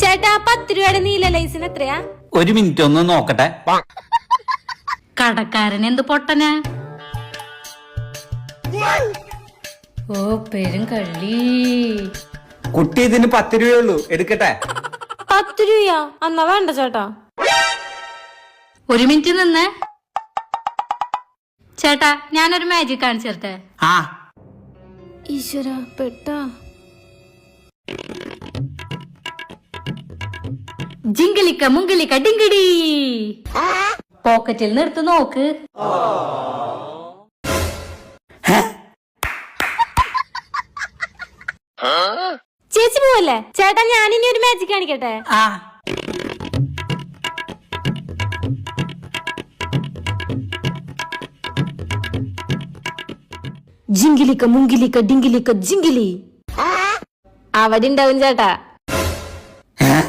ചേട്ടാ 10 രൂപയുടെ നീല ലൈസിന് എത്രയാ? ഒരു മിനിറ്റ് ഒന്ന് നോക്കട്ടെ. കടക്കാരൻ എന്ത് പൊട്ടനാ? ഓ പെരും കള്ളി. കുട്ടി ഇതിന് 10 രൂപയുള്ളൂ, എടുക്കട്ടെ? 10 രൂപയാ? എന്നാ വേണ്ട ചേട്ടാ. ഒരു മിനിറ്റ് നിന്ന് ചേട്ടാ, ഞാനൊരു മാജിക് കാണിച്ചു തരട്ടെ. ആ ഈശ്വര പെട്ടാ. ജിങ്കിളിക്ക മുങ്കിളിക്ക ഡിങ്കിടി. പോക്കറ്റിൽ നിർത്ത് നോക്ക്. ചേച്ചി പോവല്ലേ? ചേട്ടാ ഞാനിനി ഒരു മാജിക് കാണിക്കട്ടെ? ആ ജിങ്കിലിക്ക മുങ്കിലിക്ക ഡിങ്കിലിക്ക ജിങ്കിലി. അവിടെ ഉണ്ടാവും ചേട്ടാ. ഏ?